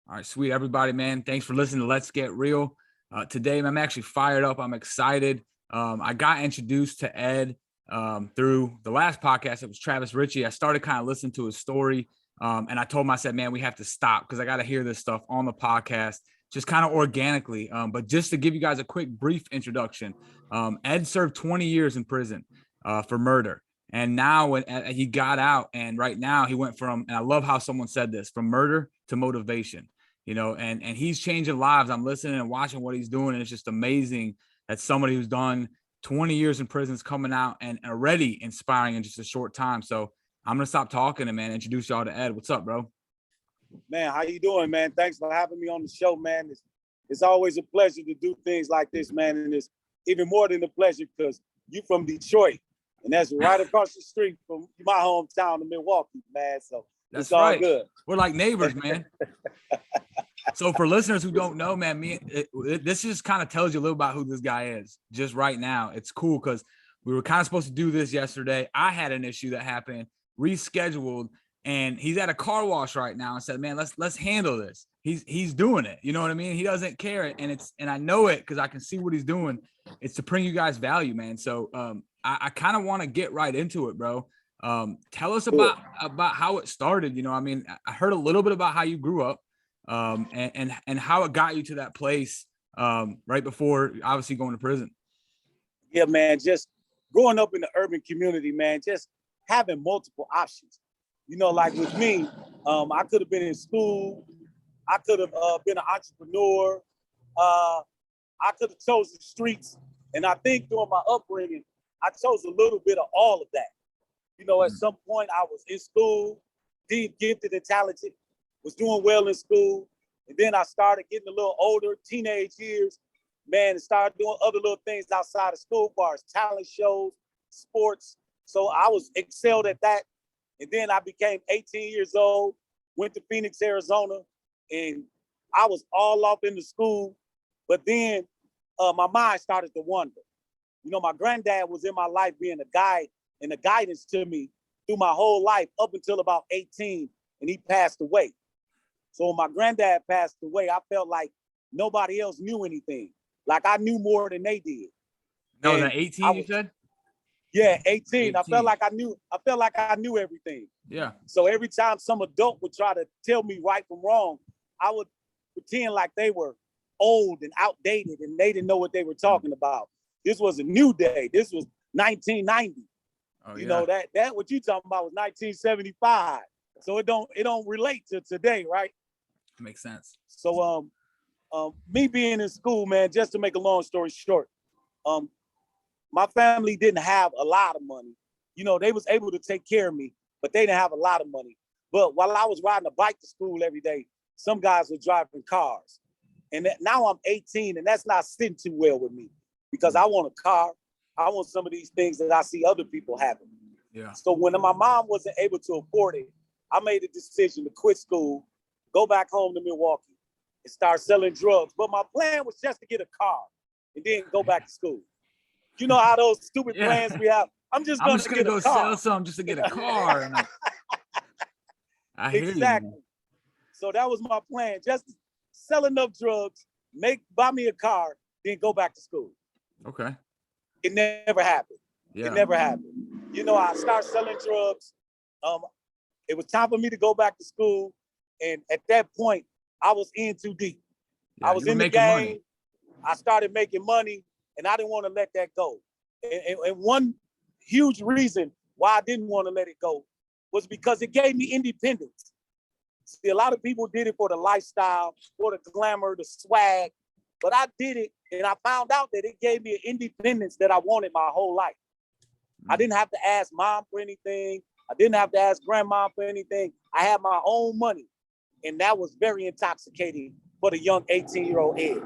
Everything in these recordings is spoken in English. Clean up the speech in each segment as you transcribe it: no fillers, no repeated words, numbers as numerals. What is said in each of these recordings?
All right, sweet, everybody, man. Thanks for listening to Let's Get Real. Today, I'm actually fired up. I'm excited. I got introduced to Ed through the last podcast. It was Travis Ritchie. I started kind of listening to his story, and I told him, I said, man, we have to stop because I got to hear this stuff on the podcast, just kind of organically. But just to give you guys a quick, brief introduction, Ed served 20 years in prison for murder. And now when he got out, and right now he went from, and I love how someone said this, from murder to motivation. And he's changing lives. I'm listening and watching what he's doing. And it's just amazing that somebody who's done 20 years in prison is coming out and already inspiring in just a short time. So I'm going to stop talking and, man, introduce y'all to Ed. What's up, bro? Man, how you doing, man? Thanks for having me on the show, man. It's always a pleasure to do things like this, man. And it's even more than a pleasure because you from Detroit. And that's right across the street from my hometown of Milwaukee, man. So that's it's all right. Good. We're like neighbors, man. So for listeners who don't know, man, this just kind of tells you a little about who this guy is just right now. It's cool because we were kind of supposed to do this yesterday. I had an issue that happened, rescheduled, and he's at a car wash right now and said, man, let's handle this. He's doing it. You know what I mean? He doesn't care. And I know it because I can see what he's doing. It's to bring you guys value, man. So I kind of want to get right into it, bro. Tell us about how it started. I heard a little bit about how you grew up. And how it got you to that place right before obviously going to prison. Yeah, man, just growing up in the urban community, man, just having multiple options. Like with me, I could have been in school. I could have been an entrepreneur. I could have chosen the streets. And I think during my upbringing, I chose a little bit of all of that. At some point I was in school, deep, gifted and talented, was doing well in school. And then I started getting a little older, teenage years, man, and started doing other little things outside of school, bars, talent shows, sports. So I was excelled at that. And then I became 18 years old, went to Phoenix, Arizona, and I was all off into school. But then my mind started to wander. My granddad was in my life being a guide and a guidance to me through my whole life up until about 18, and he passed away. So when my granddad passed away, I felt like nobody else knew anything. Like I knew more than they did. No, the 18 you said? Yeah, 18. I felt like I knew everything. Yeah. So every time some adult would try to tell me right from wrong, I would pretend like they were old and outdated and they didn't know what they were talking about. This was a new day. This was 1990. Oh, that what you talking about was 1975. So it don't relate to today, right? Makes sense. So me being in school, man, just to make a long story short, my family didn't have a lot of money. They was able to take care of me, but they didn't have a lot of money. But while I was riding a bike to school every day, some guys were driving cars. And now I'm 18, and that's not sitting too well with me because I want a car. I want some of these things that I see other people having. Yeah. So when my mom wasn't able to afford it, I made a decision to quit school, go back home to Milwaukee, and start selling drugs. But my plan was just to get a car and then go back to school. You know how those stupid plans we have? I'm just going to go sell some just to get a car. I hear exactly. You. So that was my plan, just sell enough drugs, buy me a car, then go back to school. Okay. It never happened. Yeah. It never happened. I started selling drugs. It was time for me to go back to school. And at that point, I was in too deep. Yeah, I was in the game. Money. I started making money, and I didn't want to let that go. And one huge reason why I didn't want to let it go was because it gave me independence. See, a lot of people did it for the lifestyle, for the glamour, the swag. But I did it, and I found out that it gave me an independence that I wanted my whole life. I didn't have to ask mom for anything. I didn't have to ask grandma for anything. I had my own money. And that was very intoxicating for the young 18-year-old Ed.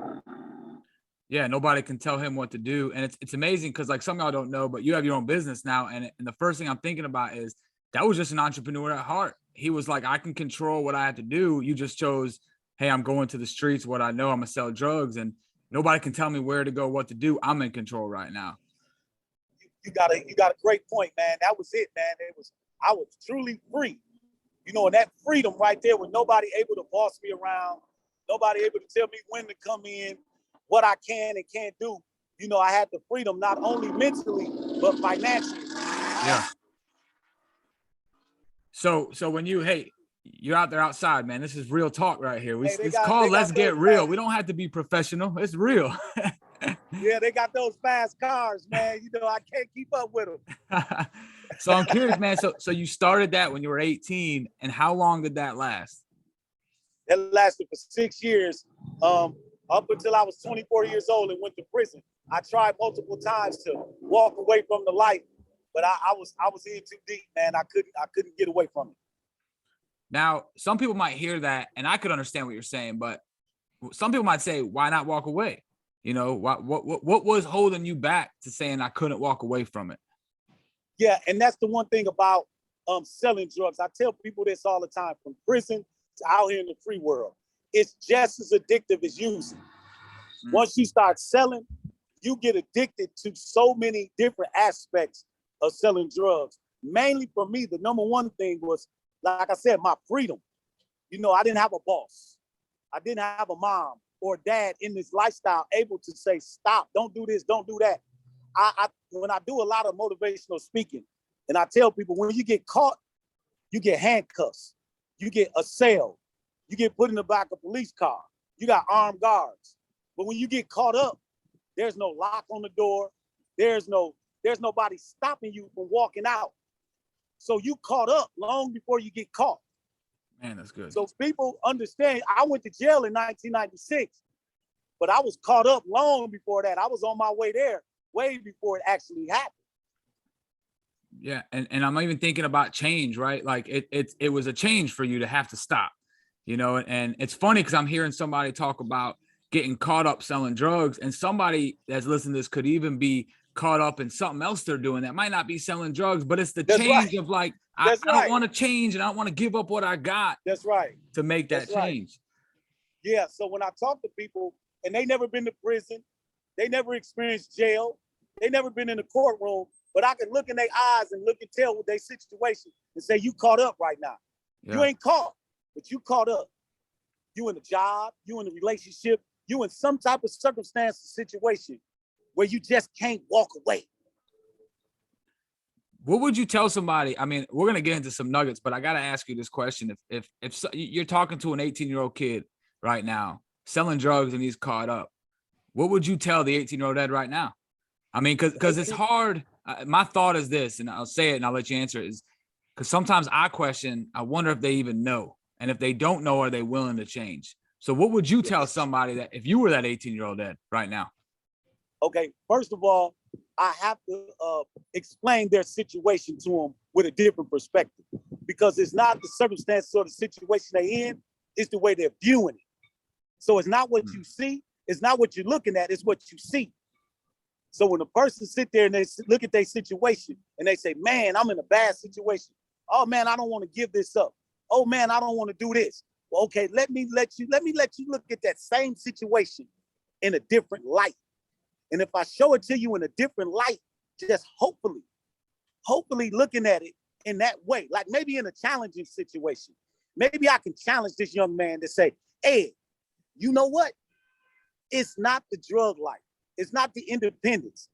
Yeah, nobody can tell him what to do. And it's amazing because like some of y'all don't know, but you have your own business now. And the first thing I'm thinking about is that was just an entrepreneur at heart. He was like, I can control what I have to do. You just chose, hey, I'm going to the streets. What I know, I'm going to sell drugs. And nobody can tell me where to go, what to do. I'm in control right now. You got a great point, man. That was it, man. I was truly free. And that freedom right there with nobody able to boss me around, Nobody able to tell me when to come in, what I can and can't do. You know, I had the freedom, not only mentally, but financially. Yeah. So when you're out there outside, man, this is real talk right here. It's called Let's Get Real. We don't have to be professional. It's real. Yeah, they got those fast cars, man. You know, I can't keep up with them. So I'm curious, man. So you started that when you were 18, and how long did that last? It lasted for 6 years, up until I was 24 years old and went to prison. I tried multiple times to walk away from the life, but I was in too deep, man. I couldn't get away from it. Now, some people might hear that, and I could understand what you're saying, but some people might say, why not walk away? You know, what was holding you back to saying I couldn't walk away from it? Yeah, and that's the one thing about selling drugs. I tell people this all the time, from prison to out here in the free world. It's just as addictive as using. Once you start selling, you get addicted to so many different aspects of selling drugs. Mainly for me, the number one thing was, like I said, my freedom. You know, I didn't have a boss. I didn't have a mom or dad in this lifestyle able to say, stop, don't do this, don't do that. When I do a lot of motivational speaking, and I tell people, when you get caught, you get handcuffs, you get assailed, you get put in the back of a police car, you got armed guards. But when you get caught up, there's no lock on the door, there's nobody stopping you from walking out. So you caught up long before you get caught. Man, that's good. So people understand, I went to jail in 1996, but I was caught up long before that. I was on my way there way before it actually happened. Yeah, and I'm even thinking about change, right? Like it was a change for you to have to stop, you know. And it's funny because I'm hearing somebody talk about getting caught up selling drugs, and somebody that's listening to this could even be caught up in something else they're doing that might not be selling drugs, but it's the change of like, I don't want to change, and I don't want to give up what I got. That's right. To make that change. Yeah. So when I talk to people and they never been to prison, they never experienced jail, they never been in the courtroom, but I can look in their eyes and look and tell with their situation and say, you caught up right now. Yeah. You ain't caught, but you caught up. You in a job, you in a relationship, you in some type of circumstance or situation where you just can't walk away. What would you tell somebody? I mean, we're going to get into some nuggets, but I got to ask you this question. If you're talking to an 18-year-old kid right now, selling drugs and he's caught up, what would you tell the 18-year-old Ed right now? I mean, because it's hard. My thought is this, and I'll say it and I'll let you answer it, is because sometimes I wonder if they even know. And if they don't know, are they willing to change? So what would you tell somebody that if you were that 18-year-old Ed right now? Okay, first of all, I have to explain their situation to them with a different perspective, because it's not the circumstances or the situation they're in, it's the way they're viewing it. So it's not what you see, it's not what you're looking at, it's what you see. So when a person sit there and they look at their situation and they say, man, I'm in a bad situation. Oh man, I don't want to give this up. Oh man, I don't want to do this. Well, okay, let me let you look at that same situation in a different light. And if I show it to you in a different light, just hopefully looking at it in that way, like maybe in a challenging situation, maybe I can challenge this young man to say, Ed, you know what? It's not the drug life. It's not the independence.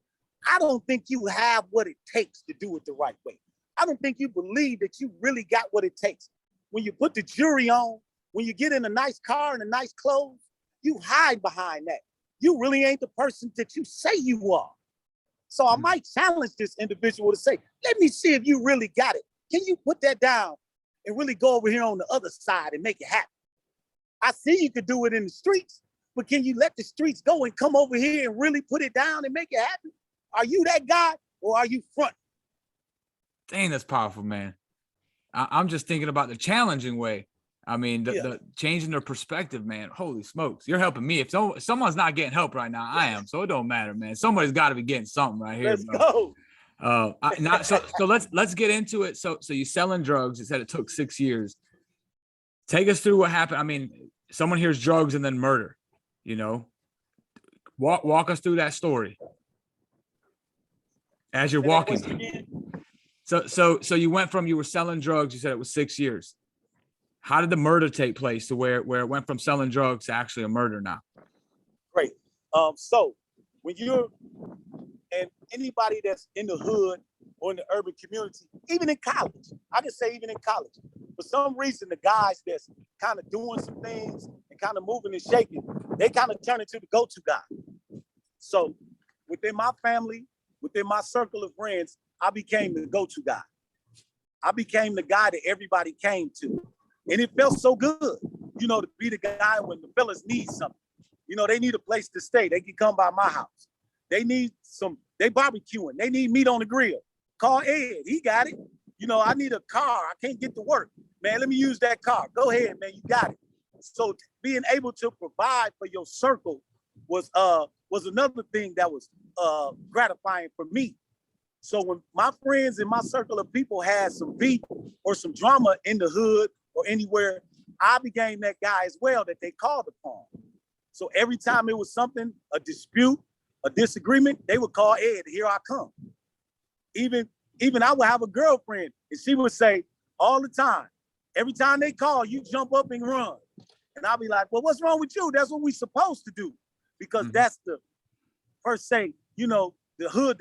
I don't think you have what it takes to do it the right way. I don't think you believe that you really got what it takes. When you put the jewelry on, when you get in a nice car and a nice clothes, you hide behind that. You really ain't the person that you say you are. So I might challenge this individual to say, let me see if you really got it. Can you put that down and really go over here on the other side and make it happen? I see you could do it in the streets, but can you let the streets go and come over here and really put it down and make it happen? Are you that guy or are you front? Dang, that's powerful, man. I'm just thinking about the challenging way. I mean, the changing their perspective, man. Holy smokes. You're helping me. If someone's not getting help right now, I am. So it don't matter, man. Somebody's got to be getting something right here. Let's go. So let's get into it. So you selling drugs. You said it took 6 years. Take us through what happened. I mean, someone hears drugs and then murder, you know, walk us through that story as you're walking. So you went from, you were selling drugs. You said it was 6 years. how did the murder take place to where it went from selling drugs to actually a murder now? Great. So when you're, and anybody that's in the hood or in the urban community, even in college, I can say even in college, for some reason, the guys that's kind of doing some things and kind of moving and shaking, they kind of turn into the go-to guy. So within my family, within my circle of friends, I became the go-to guy. I became the guy that everybody came to. And it felt so good, you know, to be the guy when the fellas need something. You know, they need a place to stay. They can come by my house. They need they barbecuing. They need meat on the grill. Call Ed, he got it. You know, I need a car. I can't get to work. Man, let me use that car. Go ahead, man, you got it. So being able to provide for your circle was another thing that was gratifying for me. So when my friends in my circle of people had some beef or some drama in the hood or anywhere, I became that guy as well that they called upon. So every time it was something, a dispute, a disagreement, they would call Ed, here I come. Even I would have a girlfriend and she would say all the time, every time they call, you jump up and run. And I'll be like, well, what's wrong with you? That's what we're supposed to do. Because that's the, per se, you know, the hood,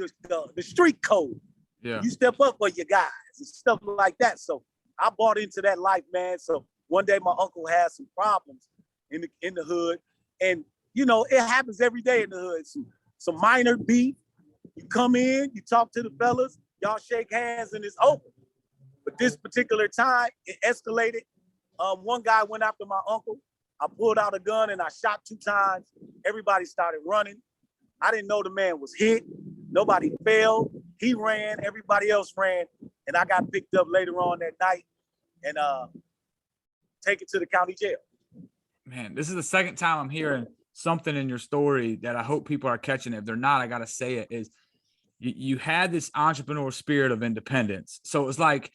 the street code. Yeah. You step up for your guys and stuff like that. So I bought into that life, man. So one day my uncle had some problems in the hood. And, you know, it happens every day in the hood. Some minor beef. You come in, you talk to the fellas, y'all shake hands and it's over. But this particular time, it escalated. One guy went after my uncle. I pulled out a gun and I shot 2 times. Everybody started running. I didn't know the man was hit. Nobody fell. He ran. Everybody else ran. And I got picked up later on that night and taken to the county jail. Man, this is the second time I'm hearing something in your story that I hope people are catching. If they're not, I got to say it, is you had this entrepreneurial spirit of independence. So it's like,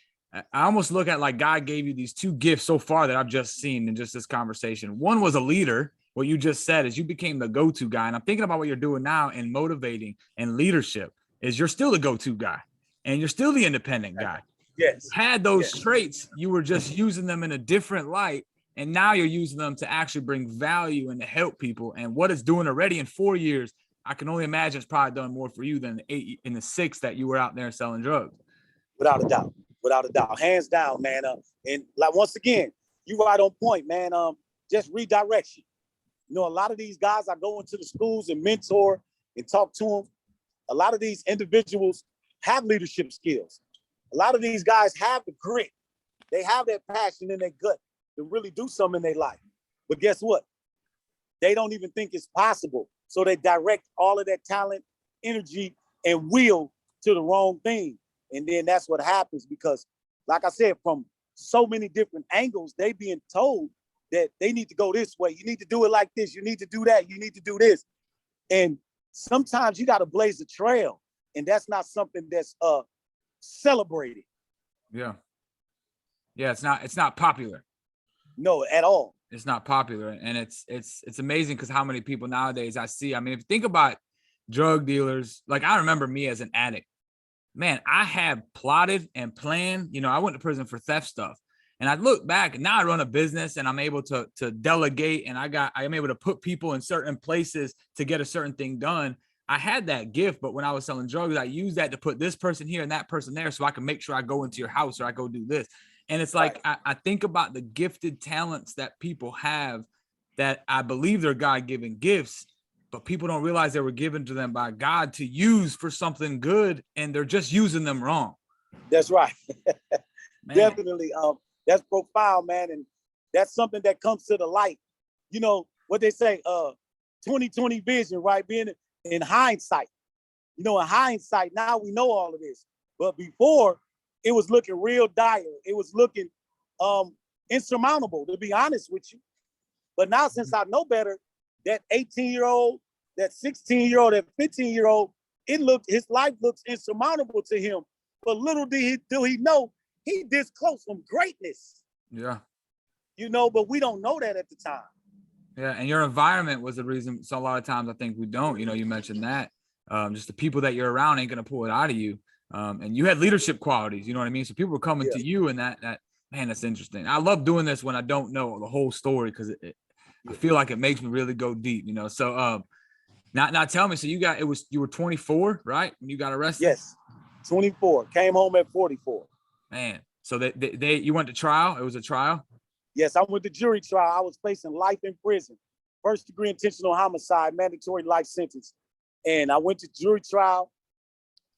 I almost look at like God gave you these 2 gifts so far that I've just seen in just this conversation. One was a leader. What you just said is you became the go-to guy. And I'm thinking about what you're doing now in motivating and leadership is you're still the go-to guy and you're still the independent guy. Yes. You had those traits. You were just using them in a different light. And now you're using them to actually bring value and to help people. And what it's doing already in 4 years, I can only imagine it's probably done more for you than the 6 that you were out there selling drugs. Without a doubt, hands down, man. And like, once again, you right on point, man. Just redirection. You know, a lot of these guys, I go into the schools and mentor and talk to them. A lot of these individuals have leadership skills. A lot of these guys have the grit. They have that passion in their gut to really do something in their life. But guess what? They don't even think it's possible. So they direct all of that talent, energy, and will to the wrong thing. And then that's what happens because, like I said, from so many different angles, they being told that they need to go this way. You need to do it like this. You need to do that. You need to do this. And sometimes you got to blaze a trail. And that's not something that's celebrated. Yeah. Yeah, it's not popular. No, at all. It's not popular. And it's amazing because how many people nowadays I see. I mean, if you think about drug dealers, like I remember me as an addict. Man, I have plotted and planned. You know, I went to prison for theft stuff. And I look back and now I run a business and I'm able to delegate and I am able to put people in certain places to get a certain thing done. I had that gift, but when I was selling drugs, I used that to put this person here and that person there so I can make sure I go into your house or I go do this. And it's like, I think about the gifted talents that people have that I believe they're God-given gifts, but people don't realize they were given to them by God to use for something good. And they're just using them wrong. That's right. Definitely. That's profound, man. And that's something that comes to the light. You know, what they say, 20/20 vision, right? Being in hindsight. You know, in hindsight, now we know all of this. But before, it was looking real dire. It was looking insurmountable, to be honest with you. But now, since I know better, that 18-year-old, that 16-year-old, that 15-year-old, his life looks insurmountable to him. But little do he know, he this close from greatness. Yeah. You know, but we don't know that at the time. Yeah, and your environment was the reason. So a lot of times I think we don't, you know, you mentioned that. Just the people that you're around ain't going to pull it out of you. And you had leadership qualities, you know what I mean? So people were coming to you in that Man, that's interesting. I love doing this when I don't know the whole story because I feel like it makes me really go deep, you know. So now tell me, so you were 24, right? When you got arrested? Yes, 24. Came home at 44. Man, so you went to trial? It was a trial? Yes, I went to jury trial. I was facing life in prison. First degree intentional homicide, mandatory life sentence. And I went to jury trial.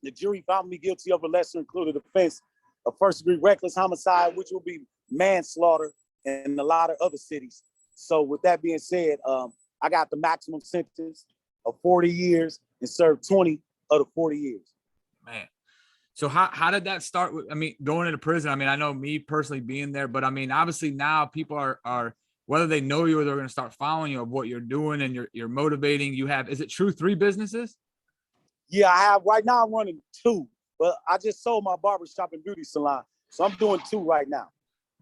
The jury found me guilty of a lesser included offense of first degree reckless homicide, which will be manslaughter in a lot of other cities. So with that being said, I got the maximum sentence of 40 years and served 20 of the 40 years. Man. So how did that start with, I mean, going into prison? I mean, I know me personally being there, but I mean, obviously now people are whether they know you or they're going to start following you of what you're doing and you're motivating. You have, is it true 3 businesses? Yeah, I have right now. I'm running 2, but I just sold my barbershop and beauty salon. So I'm doing 2 right now.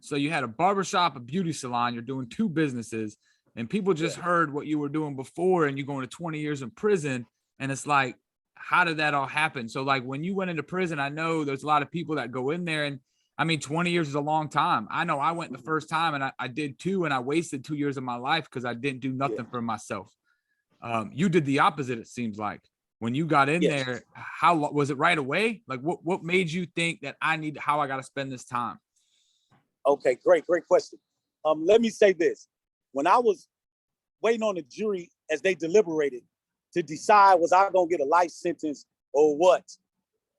So you had a barbershop, a beauty salon, you're doing 2 businesses, and people just heard what you were doing before and you're going to 20 years in prison. And it's like, how did that all happen? So like when you went into prison, I know there's a lot of people that go in there, and I mean, 20 years is a long time. I know I went the first time and I did 2, and I wasted 2 years of my life because I didn't do nothing for myself. You did the opposite. It seems like when you got in there, how was it right away? Like what made you think that how I got to spend this time? Okay, great question. Let me say this. When I was waiting on the jury as they deliberated to decide was I gonna get a life sentence or what,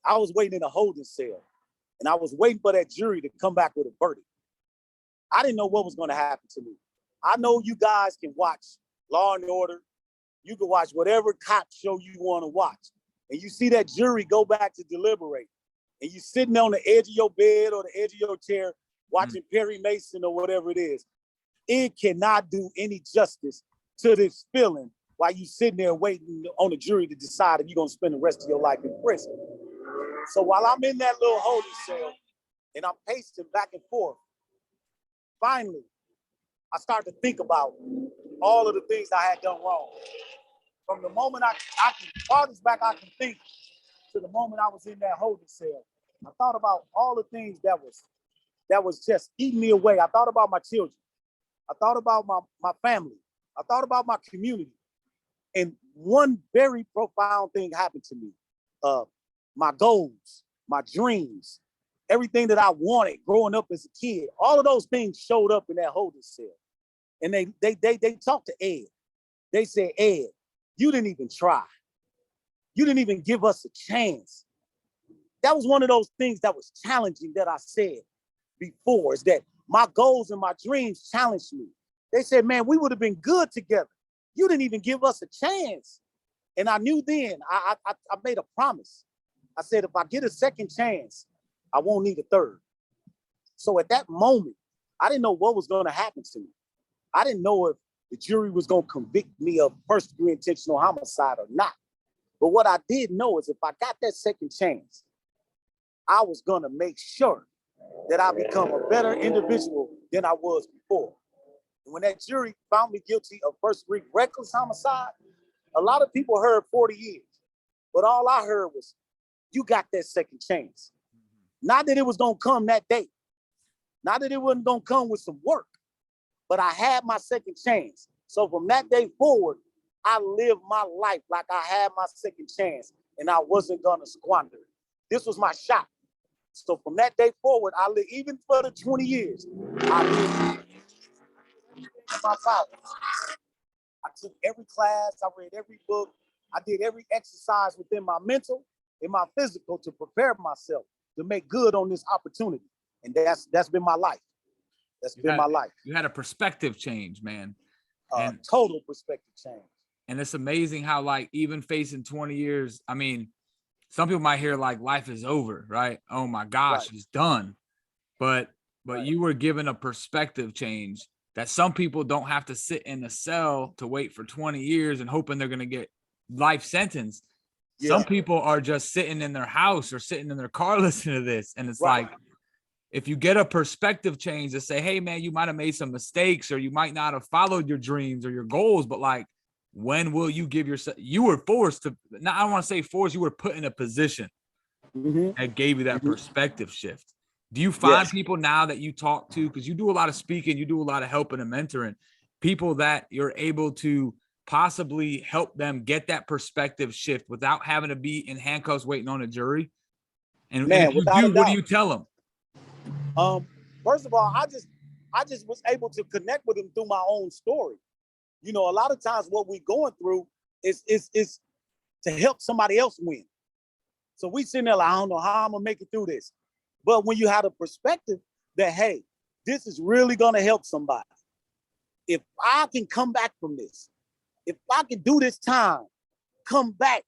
I was waiting in a holding cell, and I was waiting for that jury to come back with a verdict. I didn't know what was gonna happen to me. I know you guys can watch Law and Order. You can watch whatever cop show you wanna watch. And you see that jury go back to deliberate. And you sitting on the edge of your bed or the edge of your chair watching Perry Mason or whatever it is. It cannot do any justice to this feeling while you sitting there waiting on the jury to decide if you're gonna spend the rest of your life in prison. So while I'm in that little holding cell and I'm pacing back and forth, finally, I start to think about all of the things I had done wrong. From the moment I can, farthest back I can think to the moment I was in that holding cell, I thought about all the things that was just eating me away. I thought about my children. I thought about my family. I thought about my community. And one very profound thing happened to me. My goals, my dreams, everything that I wanted growing up as a kid, all of those things showed up in that holding cell. And they talked to Ed. They said, Ed, you didn't even try. You didn't even give us a chance. That was one of those things that was challenging that I said before, is that my goals and my dreams challenged me. They said, man, we would have been good together. You didn't even give us a chance. And I knew then, I made a promise. I said, if I get a second chance, I won't need a third. So at that moment, I didn't know what was going to happen to me. I didn't know if the jury was going to convict me of first degree intentional homicide or not. But what I did know is if I got that second chance, I was going to make sure that I become a better individual than I was before. And when that jury found me guilty of first degree reckless homicide, a lot of people heard 40 years. But all I heard was, you got that second chance. Not that it was going to come that day. Not that it wasn't going to come with some work. But I had my second chance. So from that day forward, I lived my life like I had my second chance and I wasn't going to squander it. This was my shot. So from that day forward, I lived, even for the 20 years, I lived my power. I took every class, I read every book, I did every exercise within my mental and my physical to prepare myself to make good on this opportunity. And that's been my life. That's been my life. You had a perspective change, man. Total perspective change. And it's amazing how, like, even facing 20 years, I mean, some people might hear like life is over, right? Oh my gosh, it's done. But you were given a perspective change that some people don't have to sit in a cell to wait for 20 years and hoping they're going to get life sentence. Yeah. Some people are just sitting in their house or sitting in their car listening to this. And it's like, if you get a perspective change to say, hey man, you might've made some mistakes or you might not have followed your dreams or your goals, but like, when will you give yourself, you were forced to, now I don't want to say forced, you were put in a position that gave you that perspective shift. Do you find Yes. people now that you talk to, because you do a lot of speaking, you do a lot of helping and mentoring, people that you're able to possibly help them get that perspective shift without having to be in handcuffs waiting on a jury? And Man, if you without a do, what do doubt. you tell them? First of all, I just was able to connect with them through my own story. You know, a lot of times what we're going through is to help somebody else win. So we sitting there like, I don't know how I'm gonna make it through this. But when you have a perspective that, hey, this is really gonna help somebody. If I can come back from this, if I can do this time, come back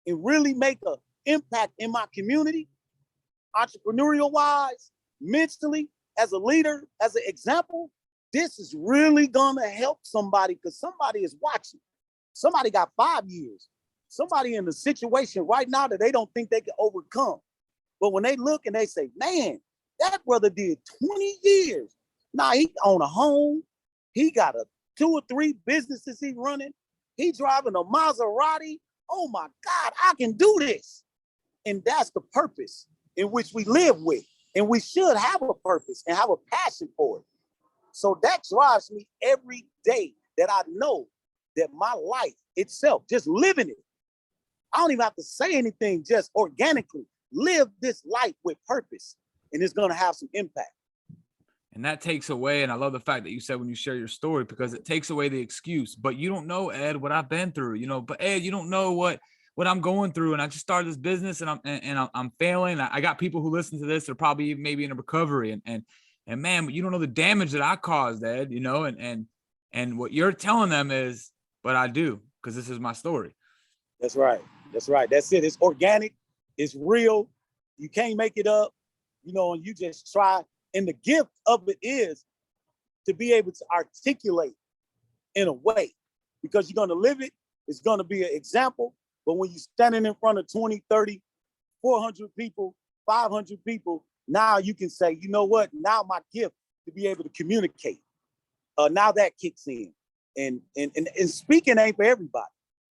and really make an impact in my community, entrepreneurial wise, mentally, as a leader, as an example, this is really gonna help somebody because somebody is watching. Somebody got 5 years. Somebody in a situation right now that they don't think they can overcome. But when they look and they say, man, that brother did 20 years. Now he own a home. He got 2 or 3 businesses he running. He driving a Maserati. Oh my God, I can do this. And that's the purpose in which we live with. And we should have a purpose and have a passion for it. So that drives me every day that I know that my life itself, just living it, I don't even have to say anything, just organically live this life with purpose, and it's going to have some impact. And that takes away, and I love the fact that you said when you share your story, because it takes away the excuse. But you don't know, Ed, what I've been through, you know. But Ed, you don't know what I'm going through, and I just started this business, and I'm failing. I got people who listen to this that are probably maybe in a recovery, and man, you don't know the damage that I caused, Ed, you know, and what you're telling them is, but I do, because this is my story. That's right. That's right. That's it. It's organic. It's real. You can't make it up, you know, and you just try. And the gift of it is to be able to articulate in a way, because you're going to live it. It's going to be an example. But when you're standing in front of 20, 30, 400 people, 500 people, now you can say, you know what? Now my gift to be able to communicate. Now that kicks in. And speaking ain't for everybody.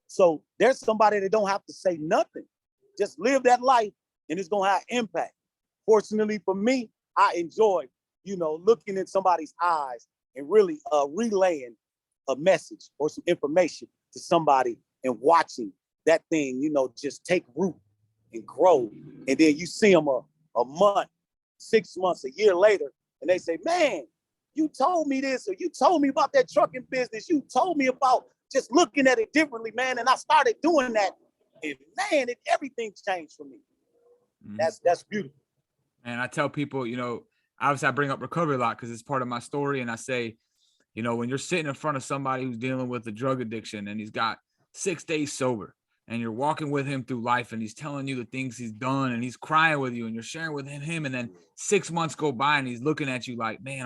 So there's somebody that don't have to say nothing. Just live that life and it's going to have impact. Fortunately for me, I enjoy, you know, looking in somebody's eyes and really relaying a message or some information to somebody and watching that thing, you know, just take root and grow. And then you see them a month, 6 months, a year later, and they say, man, you told me this, or you told me about that trucking business. You told me about just looking at it differently, man. And I started doing that. And man, everything changed for me. Mm-hmm. That's beautiful. And I tell people, you know, obviously I bring up recovery a lot because it's part of my story. And I say, you know, when you're sitting in front of somebody who's dealing with a drug addiction and he's got 6 days sober and you're walking with him through life and he's telling you the things he's done and he's crying with you and you're sharing with him. And then 6 months go by and he's looking at you like, man,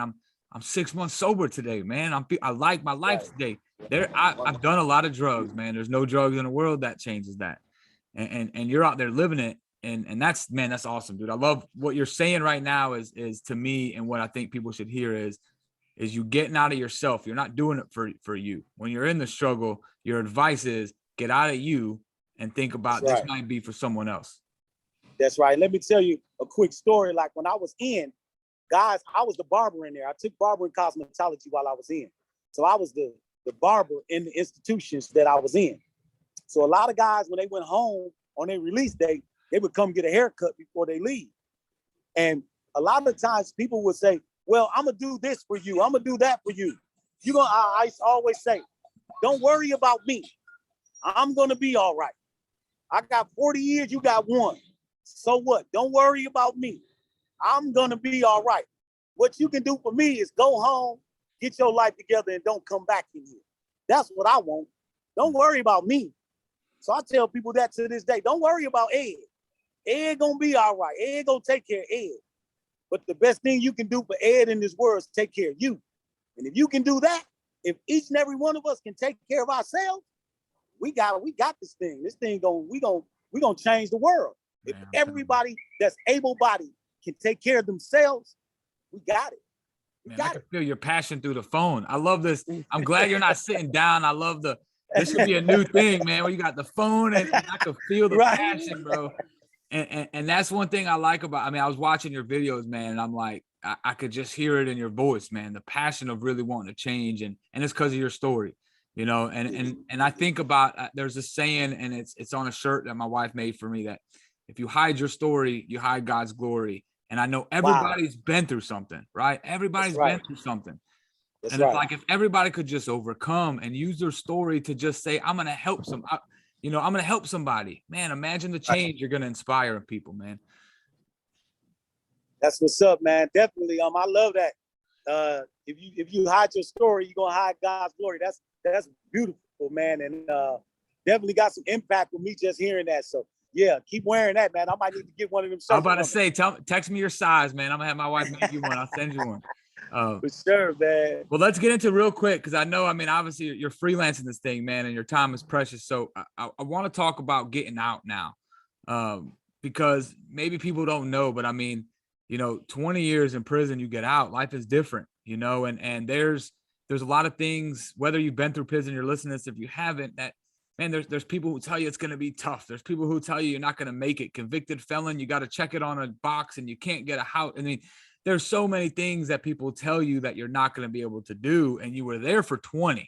I'm 6 months sober today, man. I like my life today. I've done a lot of drugs, man. There's no drugs in the world that changes that. And you're out there living it. And that's awesome, dude. I love what you're saying right now is to me, and what I think people should hear is you getting out of yourself. You're not doing it for you. When you're in the struggle, your advice is get out of you and think about this might be for someone else. That's right. Let me tell you a quick story. Like when I was in, guys, I was the barber in there. I took barber and cosmetology while I was in. So I was the barber in the institutions that I was in. So a lot of guys, when they went home on their release day, they would come get a haircut before they leave. And a lot of times people would say, well, I'm going to do this for you. I'm going to do that for you. I always say, don't worry about me. I'm going to be all right. I got 40 years, you got 1. So what? Don't worry about me. I'm going to be all right. What you can do for me is go home, get your life together, and don't come back in here. That's what I want. Don't worry about me. So I tell people that to this day. Don't worry about Ed. Ed gonna be all right. Ed gonna take care of Ed. But the best thing you can do for Ed in this world is take care of you. And if you can do that, if each and every one of us can take care of ourselves, we got this thing. This thing we gonna change the world. If everybody that's able-bodied can take care of themselves, we got it. I can feel your passion through the phone. I love this. I'm glad you're not sitting down. I love this should be a new thing, man, where you got the phone and I can feel the passion, bro. And that's one thing I like about, I mean, I was watching your videos, man, and I'm like, I could just hear it in your voice, man, the passion of really wanting to change. And it's because of your story, you know, and I think about, there's a saying, and it's on a shirt that my wife made for me, that if you hide your story, you hide God's glory. And I know Wow. everybody's been through something, right? That's Everybody's been right. through something. That's And it's right. like, if everybody could just overcome and use their story to just say, I'm going to help I'm going to help somebody, man. Imagine the change you're going to inspire in people, man. That's what's up, man. Definitely. I love that. If you hide your story, you're gonna hide God's glory. That's beautiful, man. And definitely got some impact with me just hearing that. So yeah, keep wearing that, man. I might need to get one of them I'm shirts about to from say, text me your size, man. I'm gonna have my wife make you one. I'll send you one. for sure, man. Well, let's get into real quick, because I know, I mean, obviously you're freelancing this thing, man, and your time is precious. So I want to talk about getting out now, because maybe people don't know, but I mean, 20 years in prison, you get out, life is different, and there's a lot of things, whether you've been through prison, you're listening to this, if you haven't, that, man, there's people who tell you it's going to be tough. There's people who tell you you're not going to make it. Convicted felon, you got to check it on a box and you can't get a house. I mean, there's so many things that people tell you that you're not going to be able to do. And you were there for 20.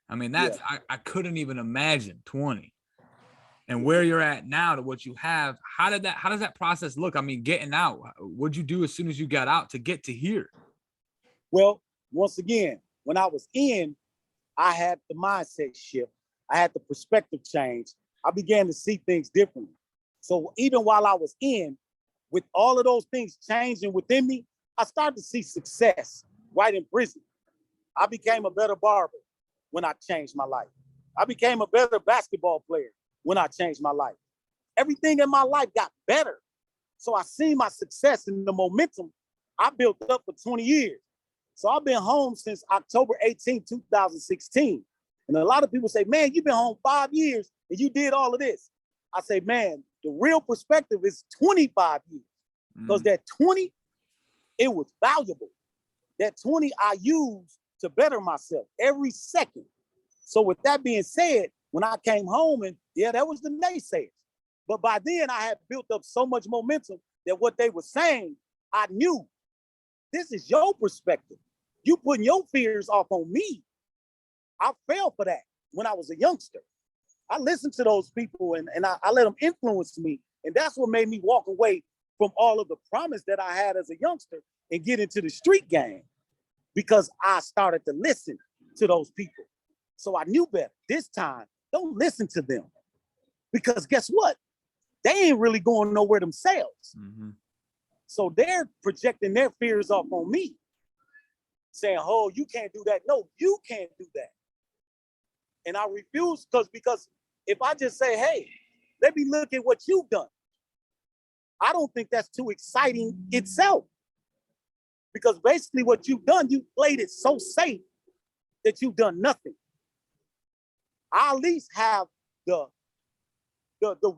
I mean, Yeah. I couldn't even imagine 20 and where you're at now to what you have. How does that process look? I mean, getting out, what'd you do as soon as you got out to get to here? Well, once again, when I was in, I had the mindset shift. I had the perspective change. I began to see things differently. So even while I was in, with all of those things changing within me, I started to see success right in prison. I became a better barber when I changed my life. I became a better basketball player when I changed my life. Everything in my life got better. So I see my success and the momentum I built up for 20 years. So I've been home since October 18, 2016. And a lot of people say, man, you've been home 5 years and you did all of this. I say, man, the real perspective is 25 years. Because that 20, it was valuable. That 20 I used to better myself every second. So with that being said, when I came home, and yeah, that was the naysayers. But by then I had built up so much momentum that what they were saying, I knew this is your perspective. You putting your fears off on me. I fell for that when I was a youngster. I listened to those people and I let them influence me. And that's what made me walk away from all of the promise that I had as a youngster and get into the street game, because I started to listen to those people. So I knew better. This time, don't listen to them, because guess what? They ain't really going nowhere themselves. Mm-hmm. So they're projecting their fears off on me, saying, oh, you can't do that. No, you can't do that. And I refuse, because if I just say, hey, let me look at what you've done, I don't think that's too exciting itself. Because basically what you've done, you played it so safe that you've done nothing. I at least have the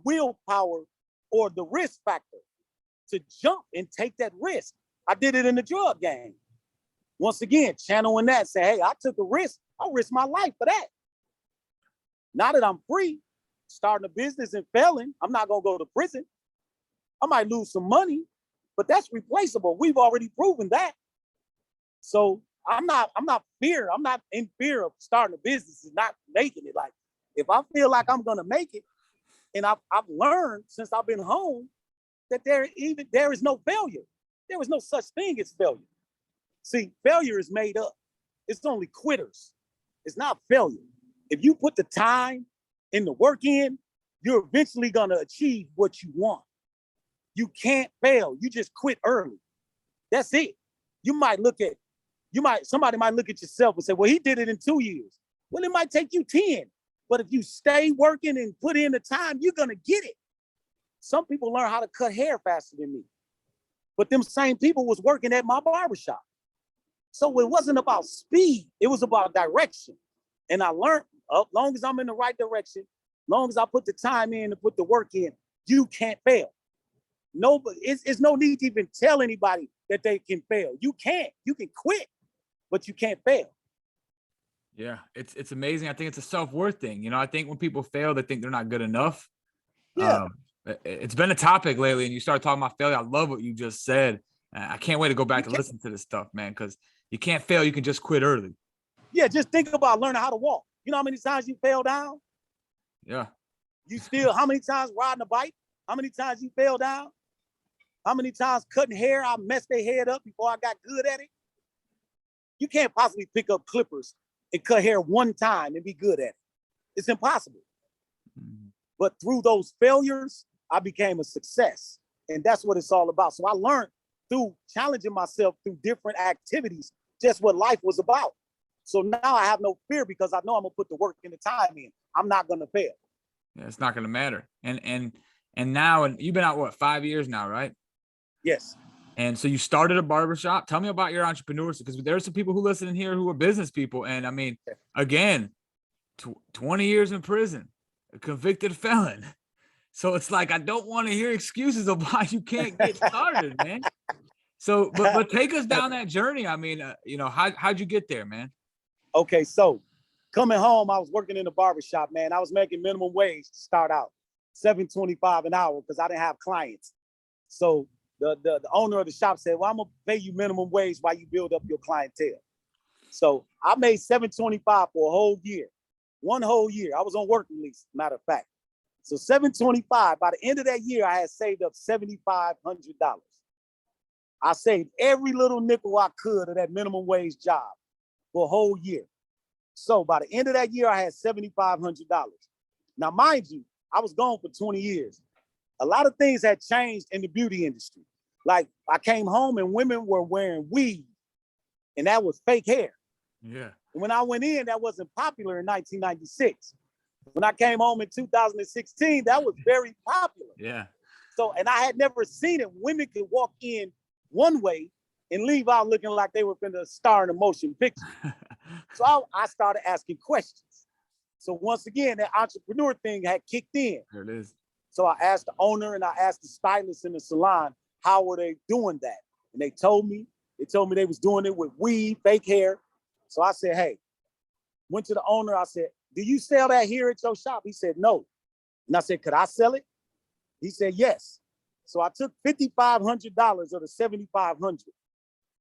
willpower or the risk factor to jump and take that risk. I did it in the drug game. Once again, channeling that, say, hey, I took a risk. I'll risk my life for that. Now that I'm free, starting a business and failing, I'm not going to go to prison. I might lose some money, but that's replaceable. We've already proven that. So I'm not in fear of starting a business and not making it. Like, if I feel like I'm going to make it, and I've learned since I've been home that there is no failure. There is no such thing as failure. See, failure is made up. It's only quitters. It's not failure. If you put the time and the work in, you're eventually going to achieve what you want. You can't fail. You just quit early. That's it. Somebody might look at yourself and say, well, he did it in 2 years. Well, it might take you 10. But if you stay working and put in the time, you're going to get it. Some people learn how to cut hair faster than me. But them same people was working at my barbershop. So it wasn't about speed. It was about direction. And I learned, as long as I'm in the right direction, as long as I put the time in and put the work in, you can't fail. Nobody, it's no need to even tell anybody that they can fail. You can't. You can quit, but you can't fail. Yeah, it's amazing. I think it's a self-worth thing. I think when people fail, they think they're not good enough. Yeah. It's been a topic lately, and you started talking about failure. I love what you just said. I can't wait to go back to listen to this stuff, man, because you can't fail. You can just quit early. Yeah, just think about learning how to walk. You know how many times you fell down? Yeah. You still, how many times riding a bike? How many times you fell down? How many times cutting hair, I messed their head up before I got good at it? You can't possibly pick up clippers and cut hair one time and be good at it. It's impossible. Mm-hmm. But through those failures, I became a success. And that's what it's all about. So I learned through challenging myself through different activities, just what life was about. So now I have no fear because I know I'm gonna put the work and the time in. I'm not gonna fail. Yeah, it's not gonna matter. And now, and you've been out what, 5 years now, right? Yes. And so you started a barbershop. Tell me about your entrepreneurship, because there's some people who listen in here who are business people. And I mean, again, 20 years in prison, a convicted felon. So it's like, I don't want to hear excuses of why you can't get started, man. So, but take us down that journey. I mean, how'd you get there, man? Okay, so coming home, I was working in the barbershop, man. I was making minimum wage to start out, $7.25 an hour, because I didn't have clients. So the owner of the shop said, well, I'm gonna pay you minimum wage while you build up your clientele. So I made $7.25 for a whole year, one whole year. I was on work release, matter of fact. So $7.25, by the end of that year, I had saved up $7,500. I saved every little nickel I could of that minimum wage job for a whole year. So by the end of that year, I had $7,500. Now, mind you, I was gone for 20 years. A lot of things had changed in the beauty industry. Like, I came home and women were wearing weave, and that was fake hair. Yeah. And when I went in, that wasn't popular in 1996. When I came home in 2016, that was very popular. Yeah. So, and I had never seen it. Women could walk in one way and leave out looking like they were going to star in a motion picture. So I started asking questions. So once again, that entrepreneur thing had kicked in. There it is. So I asked the owner and I asked the stylist in the salon, how were they doing that? And they told me they was doing it with weave, fake hair. So I said, hey, went to the owner. I said, do you sell that here at your shop? He said, no. And I said, could I sell it? He said, yes. So I took $5,500 of the $7,500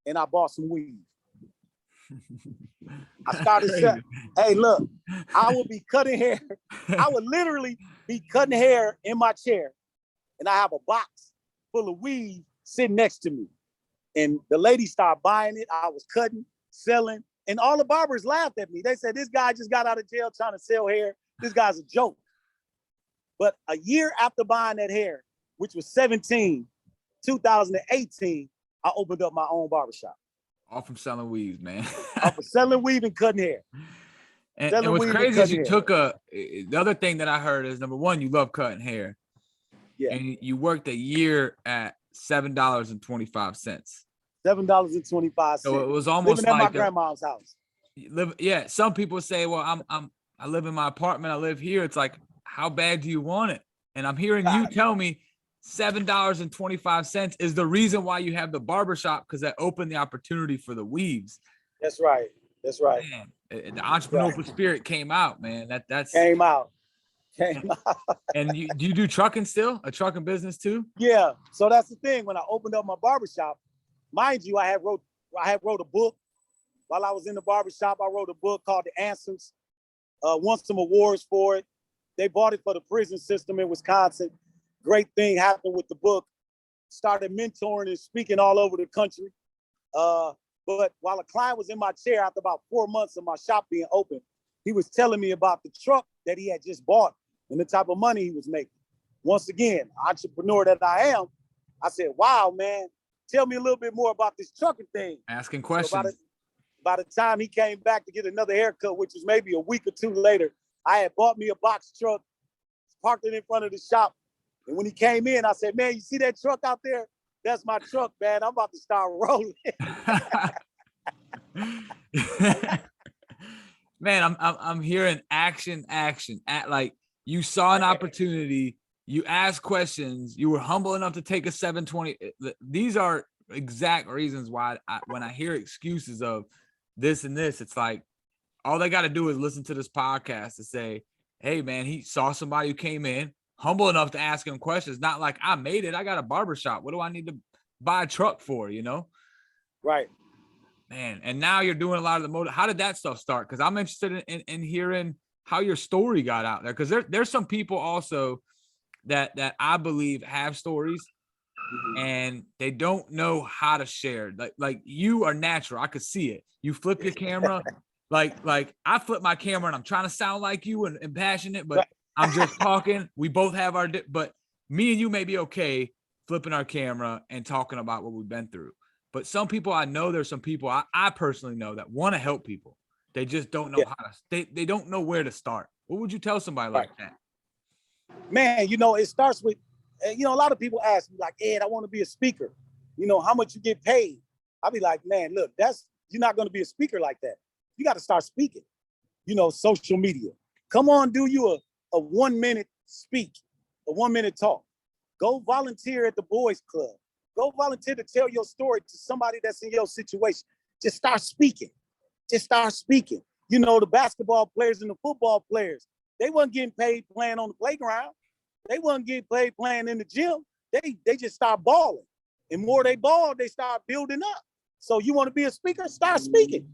and I bought some weave. I started selling. Hey, look, I would be cutting hair. I would literally be cutting hair in my chair, and I have a box full of weave sitting next to me. And the ladies started buying it. I was cutting, selling, and all the barbers laughed at me. They said, this guy just got out of jail trying to sell hair. This guy's a joke. But a year after buying that hair, which was 2018, I opened up my own barbershop. All from selling weaves, man. All from selling weave and cutting hair. And what's crazy is you took the other thing that I heard is, number one, you love cutting hair. Yeah. And you worked a year at $7.25. $7.25. So it was almost living like at my grandma's house. Yeah. Some people say, well, I live in my apartment. I live here. It's like, how bad do you want it? And I'm hearing you tell me $7.25 is the reason why you have the barbershop, because that opened the opportunity for the weaves. That's right. That's right. Man, the entrepreneurial spirit came out, man. That's came out. And do you do trucking still? A trucking business too? Yeah. So that's the thing. When I opened up my barbershop, mind you, I had wrote a book while I was in the barbershop. I wrote a book called The Answers. Won some awards for it. They bought it for the prison system in Wisconsin. Great thing happened with the book. Started mentoring and speaking all over the country. But while a client was in my chair after about 4 months of my shop being open, he was telling me about the truck that he had just bought and the type of money he was making. Once again, entrepreneur that I am, I said, wow, man, tell me a little bit more about this trucking thing. Asking questions. So by the time he came back to get another haircut, which was maybe a week or two later, I had bought me a box truck, parked it in front of the shop. And when he came in, I said, man, you see that truck out there? That's my truck, man. I'm about to start rolling. Man, I'm hearing action. Like, you saw an opportunity, you asked questions, you were humble enough to take a 720. These are exact reasons why when I hear excuses of this and this, it's like, all they got to do is listen to this podcast to say, hey, man, he saw somebody who came in, humble enough to ask him questions. Not like, I made it, I got a barbershop, what do I need to buy a truck for, you know? Right. Man, and now you're doing a lot of the motive. How did that stuff start? Because I'm interested in hearing how your story got out there. Because there's some people also that I believe have stories and they don't know how to share. Like you are natural. I could see it. You flip your camera, like I flip my camera and I'm trying to sound like you and passionate, but I'm just talking. We both have but me and you may be okay flipping our camera and talking about what we've been through. But some people I know, there's some people I personally know that want to help people. They just don't know how to, they don't know where to start. What would you tell somebody like that? Man, it starts with, a lot of people ask me like, Ed, I want to be a speaker. How much you get paid? I'll be like, man, look, you're not going to be a speaker like that. You got to start speaking, social media. Come on, do you a 1 minute speak, a 1 minute talk. Go volunteer at the boys club. Go volunteer to tell your story to somebody that's in your situation. Just start speaking. Just start speaking. The basketball players and the football players, they wasn't getting paid playing on the playground. They wasn't getting paid playing in the gym. They just start balling. And more they ball, they start building up. So you want to be a speaker? Start speaking.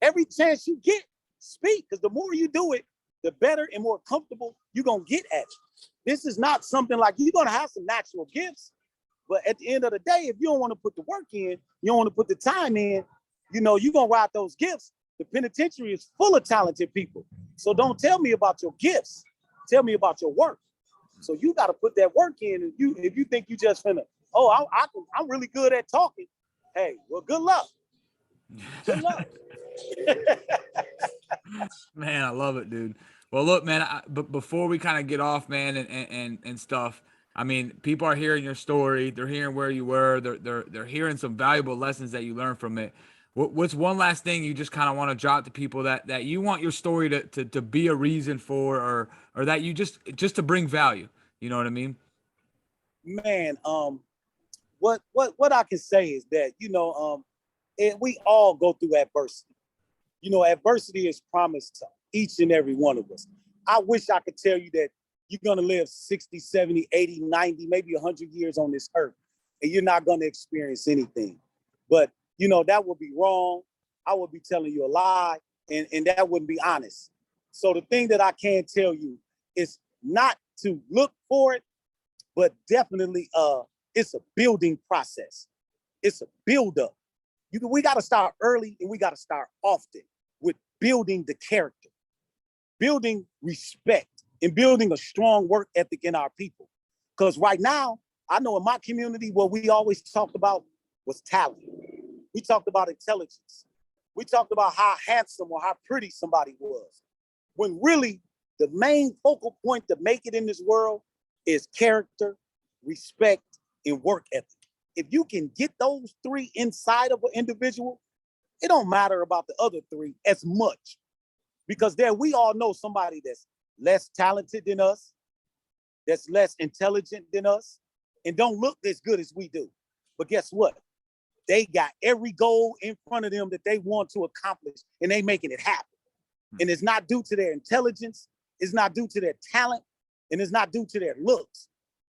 Every chance you get, speak. Because the more you do it, the better and more comfortable you're going to get at it. This is not something like you're going to have some natural gifts. But at the end of the day, if you don't want to put the work in, you don't want to put the time in, you're going to ride those gifts. The penitentiary is full of talented people. So don't tell me about your gifts. Tell me about your work. So you got to put that work in. And if you think you just finna, I'm really good at talking. Hey, well, good luck. Good luck. Man, I love it, dude. Well, look, man, but before we kind of get off, man, and stuff, I mean, people are hearing your story. They're hearing where you were. They're hearing some valuable lessons that you learned from it. What's one last thing you just kind of want to drop to people that you want your story to be a reason for, or that you just to bring value? You know what I mean? Man, what I can say is that, we all go through adversity. Adversity is promised to each and every one of us. I wish I could tell you that you're going to live 60, 70, 80, 90, maybe 100 years on this earth, and you're not going to experience anything. But, that would be wrong. I would be telling you a lie, and that wouldn't be honest. So the thing that I can tell you is not to look for it, but definitely it's a building process. It's a build-up. We got to start early, and we got to start often with building the character, building respect, and building a strong work ethic in our people. Because right now, I know in my community, what we always talked about was talent. We talked about intelligence. We talked about how handsome or how pretty somebody was. When really, the main focal point to make it in this world is character, respect, and work ethic. If you can get those three inside of an individual, it don't matter about the other three as much. Because there we all know somebody that's less talented than us, that's less intelligent than us, and don't look as good as we do. But guess what? They got every goal in front of them that they want to accomplish, and they making it happen. And it's not due to their intelligence, it's not due to their talent, and it's not due to their looks.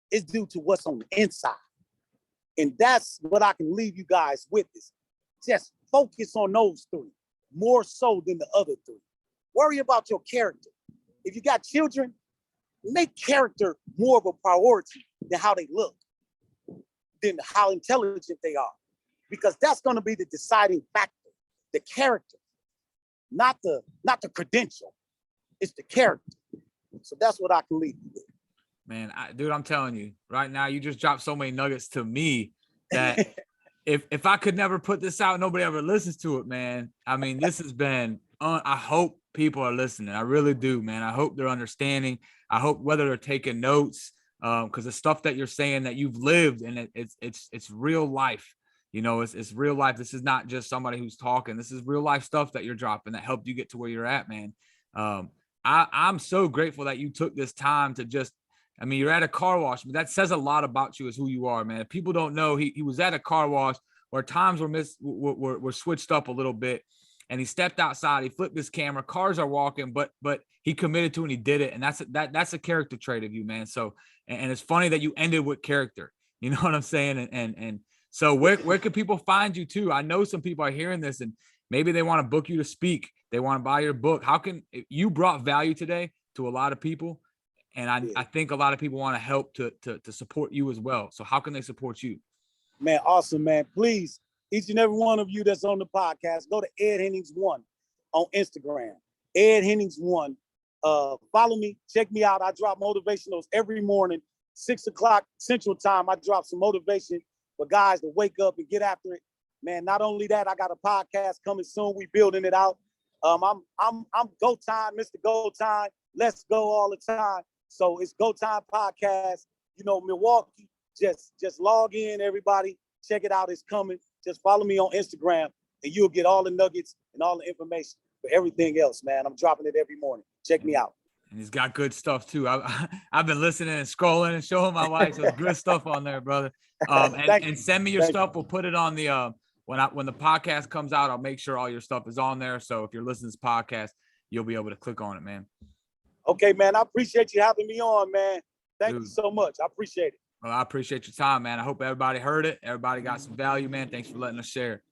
It's due to what's on the inside. And that's what I can leave you guys with is just focus on those three more so than the other three. Worry about your character. If you got children, make character more of a priority than how they look, than how intelligent they are. Because that's going to be the deciding factor, the character, not the credential. It's the character. So that's what I can leave you with. Man, dude, I'm telling you right now, you just dropped so many nuggets to me that if I could never put this out, nobody ever listens to it, man. I mean, this has been, I hope people are listening. I really do, man. I hope they're understanding. I hope whether they're taking notes, because the stuff that you're saying that you've lived and it's real life. It's real life. This is not just somebody who's talking. This is real life stuff that you're dropping that helped you get to where you're at, man. I'm so grateful that you took this time to just, you're at a car wash, but that says a lot about you as who you are, man. If people don't know, he was at a car wash where times were switched up a little bit. and he stepped outside, he flipped his camera, cars are walking, but he committed to it and he did it. And that's a character trait of you, man. So, and it's funny that you ended with character, you know what I'm saying? And so where can people find you too? I know some people are hearing this and maybe they want to book you to speak. They want to buy your book. How can you brought value today to a lot of people? And I think a lot of people want to help to support you as well. So how can they support you? Man, awesome, man. Please, each and every one of you that's on the podcast, go to Ed Hennings 1 on Instagram. Ed Hennings 1. Follow me, check me out. I drop motivationals every morning, 6 o'clock Central Time. I drop some motivation for guys to wake up and get after it. Man, not only that, I got a podcast coming soon. We building it out. I'm Go Time, Mr. Go Time. Let's go all the time. So it's Go Time Podcast. You know, Milwaukee. Just log in, everybody. Check it out. It's coming. Just follow me on Instagram, and you'll get all the nuggets and all the information for everything else, man. I'm dropping it every morning. Check me out. And he's got good stuff too. I've been listening and scrolling and showing my wife. So it's good stuff on there, brother. And send me your stuff. We'll put it on the when the podcast comes out. I'll make sure all your stuff is on there. So if you're listening to this podcast, you'll be able to click on it, man. Okay, man. I appreciate you having me on, man. Thank you so much. I appreciate it. Well, I appreciate your time, man. I hope everybody heard it. Everybody got some value, man. Thanks for letting us share.